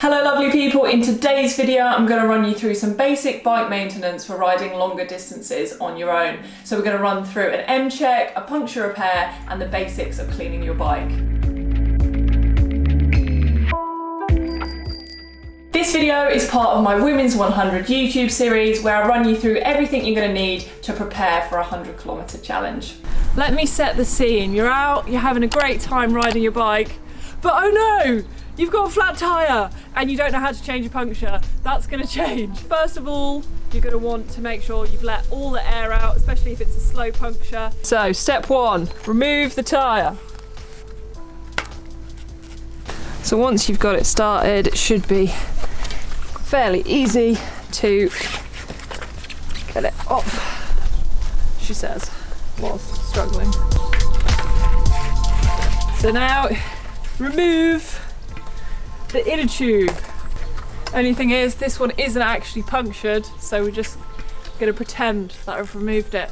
Hello lovely people, in today's video I'm going to run you through some basic bike maintenance for riding longer distances on your own. So we're going to run through an M check, a puncture repair and the basics of cleaning your bike. This video is part of my Women's 100 YouTube series where I run you through everything you're going to need to prepare for a 100-kilometer challenge. Let me set the scene. You're out, you're having a great time riding your bike, but oh no! You've got a flat tyre and you don't know how to change a puncture. That's going to change. First of all, you're going to want to make sure you've let all the air out, especially if it's a slow puncture. So step one, remove the tyre. So once you've got it started, it should be fairly easy to get it off, she says, whilst struggling. So now remove the inner tube. Only thing is, this one isn't actually punctured, so we're just going to pretend that I've removed it.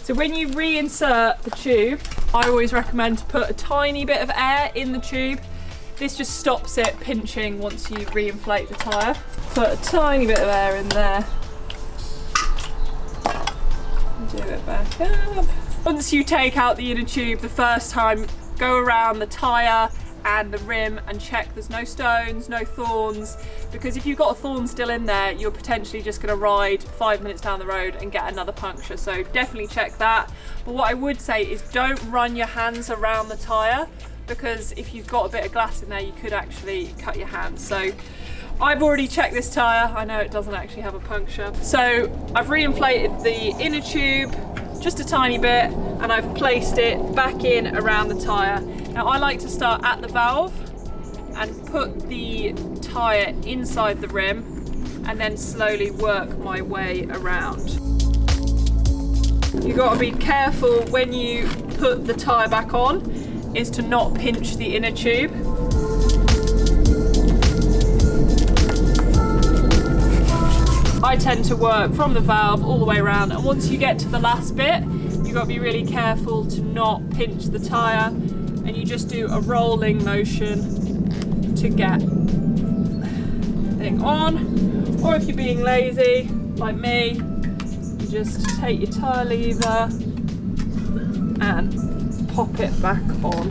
So when you reinsert the tube, I always recommend to put a tiny bit of air in the tube. This just stops it pinching once you reinflate the tyre. Put a tiny bit of air in there. Do it back up. Once you take out the inner tube the first time, go around the tyre and the rim and check there's no stones, no thorns, because if you've got a thorn still in there, you're potentially just going to ride 5 minutes down the road and get another puncture. So definitely check that. But what I would say is don't run your hands around the tyre, because if you've got a bit of glass in there, you could actually cut your hands. So I've already checked this tyre. I know it doesn't actually have a puncture. So I've reinflated the inner tube just a tiny bit, and I've placed it back in around the tyre. Now I like to start at the valve and put the tyre inside the rim and then slowly work my way around. You've got to be careful when you put the tyre back on is to not pinch the inner tube. I tend to work from the valve all the way around, and once you get to the last bit, you've got to be really careful to not pinch the tyre, and you just do a rolling motion to get the thing on. Or if you're being lazy, like me, you just take your tyre lever and pop it back on.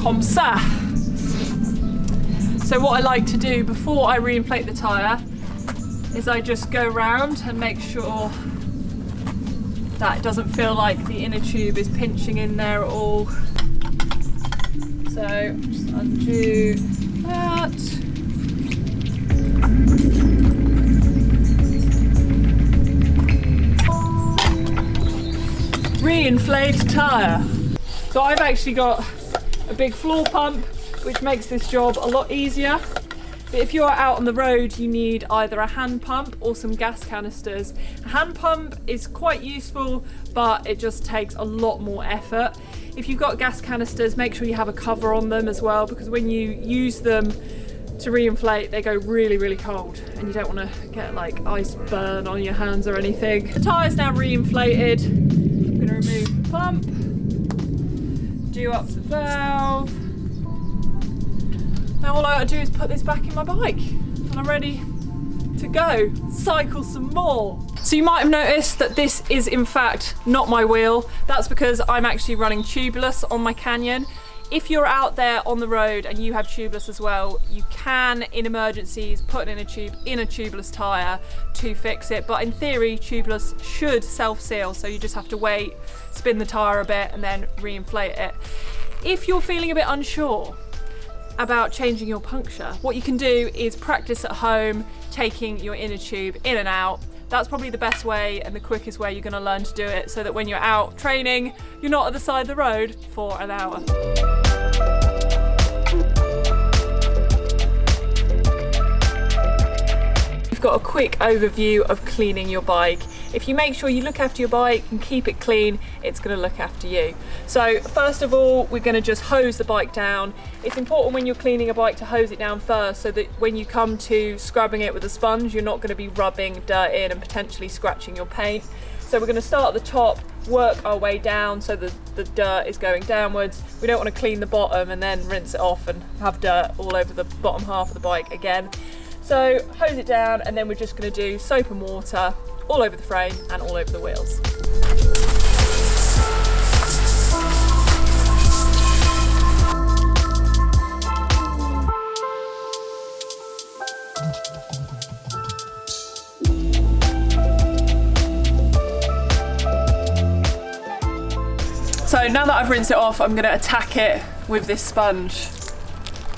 Comme ça. So what I like to do before I reinflate the tyre is I just go round and make sure that it doesn't feel like the inner tube is pinching in there at all. So just undo that. Reinflate tyre. So I've actually got a big floor pump, which makes this job a lot easier. But if you're out on the road, you need either a hand pump or some gas canisters. A hand pump is quite useful, but it just takes a lot more effort. If you've got gas canisters, make sure you have a cover on them as well, because when you use them to reinflate, they go really, really cold, and you don't want to get like ice burn on your hands or anything. The tyre's now reinflated. I'm going to remove the pump, do up the valve. Now all I gotta do is put this back in my bike and I'm ready to go, cycle some more. So you might have noticed that this is in fact not my wheel. That's because I'm actually running tubeless on my Canyon. If you're out there on the road and you have tubeless as well, you can, in emergencies, put in a tubeless tyre to fix it. But in theory, tubeless should self-seal, so you just have to wait, spin the tyre a bit and then reinflate it. If you're feeling a bit unsure about changing your puncture, what you can do is practice at home taking your inner tube in and out. That's probably the best way and the quickest way you're going to learn to do it, so that when you're out training, you're not at the side of the road for an hour. We've got a quick overview of cleaning your bike. If you make sure you look after your bike and keep it clean, it's going to look after you. So first of all, we're going to just hose the bike down. It's important when you're cleaning a bike to hose it down first, so that when you come to scrubbing it with a sponge, you're not going to be rubbing dirt in and potentially scratching your paint. So we're going to start at the top, work our way down so that the dirt is going downwards. We don't want to clean the bottom and then rinse it off and have dirt all over the bottom half of the bike again. So hose it down, and then we're just going to do soap and water all over the frame and all over the wheels. So now that I've rinsed it off, I'm going to attack it with this sponge.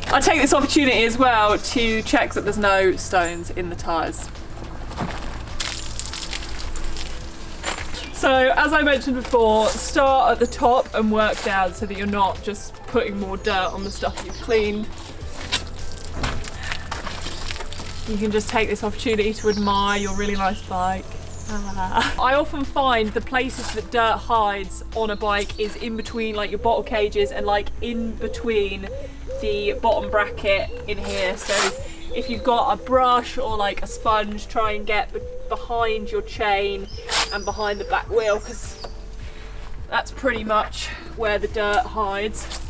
I take this opportunity as well to check that there's no stones in the tyres. So as I mentioned before, start at the top and work down so that you're not just putting more dirt on the stuff you've cleaned. You can just take this opportunity to admire your really nice bike. I often find the places that dirt hides on a bike is in between like your bottle cages and like in between the bottom bracket in here. So if you've got a brush or like a sponge, try and get behind your chain and behind the back wheel, because that's pretty much where the dirt hides.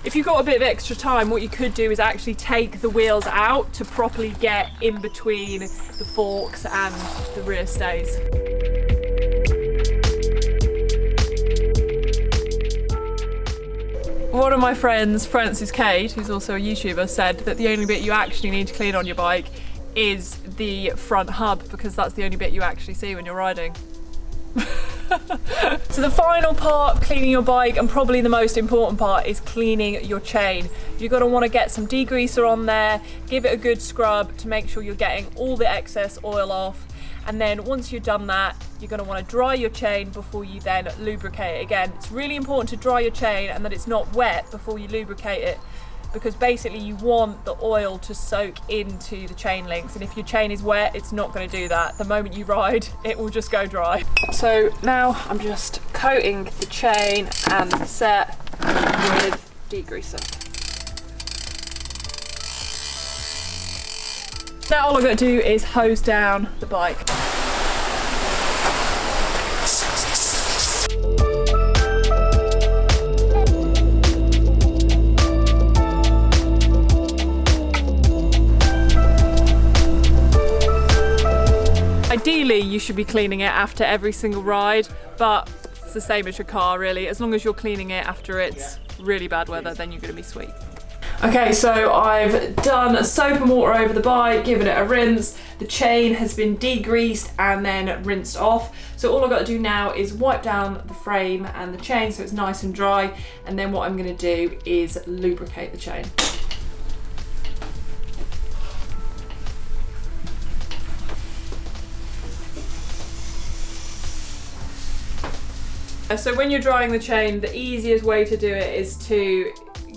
If you've got a bit of extra time, what you could do is actually take the wheels out to properly get in between the forks and the rear stays. One of my friends, Francis Cade, who's also a YouTuber, said that the only bit you actually need to clean on your bike is the front hub, because that's the only bit you actually see when you're riding. So the final part, cleaning your bike, and probably the most important part, is cleaning your chain. You're going to want to get some degreaser on there, give it a good scrub to make sure you're getting all the excess oil off, and then once you've done that, you're going to want to dry your chain before you then lubricate it again. It's really important to dry your chain and that it's not wet before you lubricate it, because basically you want the oil to soak into the chain links, and if your chain is wet, it's not going to do that. The moment you ride, it will just go dry. So now I'm just coating the chain and the set with degreaser. Now all I've got to do is hose down the bike. Ideally, you should be cleaning it after every single ride, but it's the same as your car really. As long as you're cleaning it after it's really bad weather, then you're going to be sweet. Okay, so I've done soap and water over the bike, given it a rinse. The chain has been degreased and then rinsed off. So all I've got to do now is wipe down the frame and the chain so it's nice and dry. And then what I'm going to do is lubricate the chain. So when you're drying the chain, the easiest way to do it is to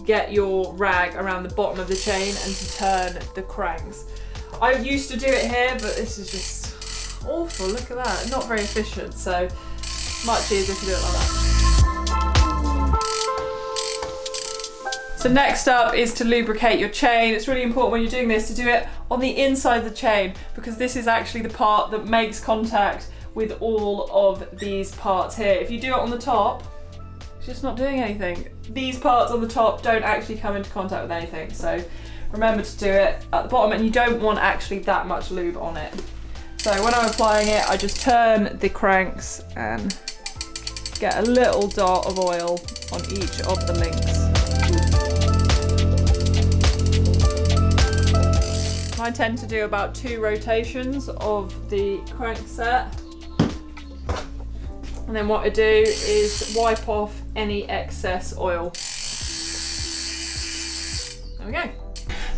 get your rag around the bottom of the chain and to turn the cranks. I used to do it here, but this is just awful. Look at that, not very efficient. So much easier to do it like that. So next up is to lubricate your chain. It's really important when you're doing this to do it on the inside of the chain, because this is actually the part that makes contact with all of these parts here. If you do it on the top, it's just not doing anything. These parts on the top don't actually come into contact with anything, so remember to do it at the bottom, and you don't want actually that much lube on it. So when I'm applying it, I just turn the cranks and get a little dot of oil on each of the links. I tend to do about 2 rotations of the crank set. And then what I do is wipe off any excess oil. There we go.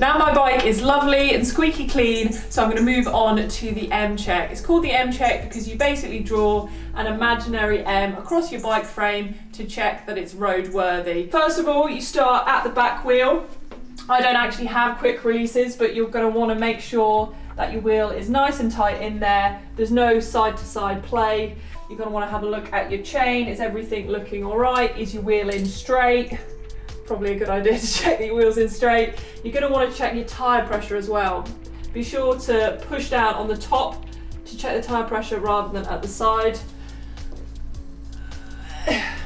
Now my bike is lovely and squeaky clean, so I'm going to move on to the M check. It's called the M check because you basically draw an imaginary M across your bike frame to check that it's roadworthy. First of all, you start at the back wheel. I don't actually have quick releases, but you're going to want to make sure that your wheel is nice and tight in there. There's no side to side play. You're going to want to have a look at your chain. Is everything looking all right? Is your wheel in straight? Probably a good idea to check that your wheel's in straight. You're going to want to check your tyre pressure as well. Be sure to push down on the top to check the tyre pressure rather than at the side.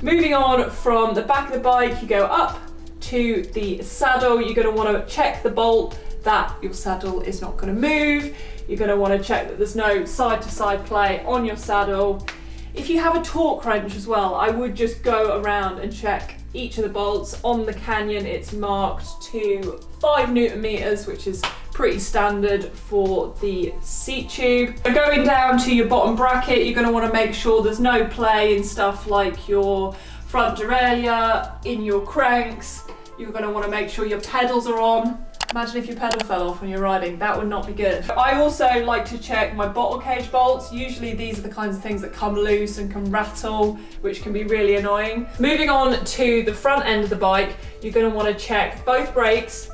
Moving on from the back of the bike, you go up to the saddle. You're going to want to check the bolt that your saddle is not going to move. You're going to want to check that there's no side-to-side play on your saddle. If you have a torque wrench as well, I would just go around and check each of the bolts. On the Canyon, it's marked to 5 Newton meters, which is pretty standard for the seat tube. Going down to your bottom bracket, you're going to want to make sure there's no play in stuff like your front derailleur, in your cranks. You're going to want to make sure your pedals are on. Imagine if your pedal fell off when you're riding, that would not be good. I also like to check my bottle cage bolts. Usually these are the kinds of things that come loose and can rattle, which can be really annoying. Moving on to the front end of the bike, you're going to want to check both brakes,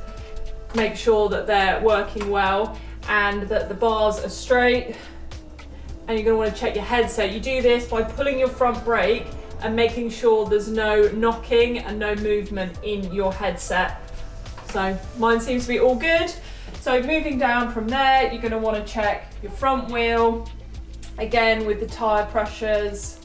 make sure that they're working well and that the bars are straight. And you're going to want to check your headset. You do this by pulling your front brake and making sure there's no knocking and no movement in your headset. So mine seems to be all good. So moving down from there, you're going to want to check your front wheel, again with the tyre pressures,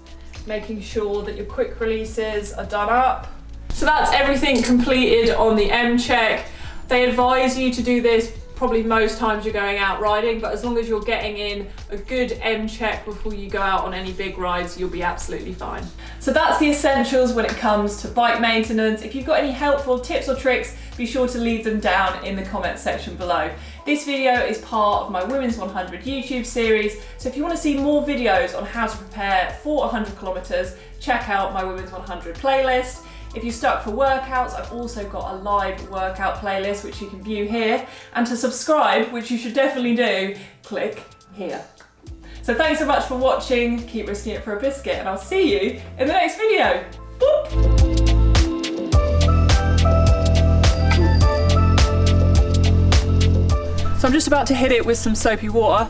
making sure that your quick releases are done up. So that's everything completed on the M check. They advise you to do this probably most times you're going out riding, but as long as you're getting in a good M check before you go out on any big rides, you'll be absolutely fine. So that's the essentials when it comes to bike maintenance. If you've got any helpful tips or tricks, be sure to leave them down in the comment section below. This video is part of my Women's 100 YouTube series, so if you want to see more videos on how to prepare for 100 kilometers, check out my Women's 100 playlist. If you're stuck for workouts, I've also got a live workout playlist which you can view here. And to subscribe, which you should definitely do, click here. So thanks so much for watching, keep risking it for a biscuit, and I'll see you in the next video. Boop. So I'm just about to hit it with some soapy water.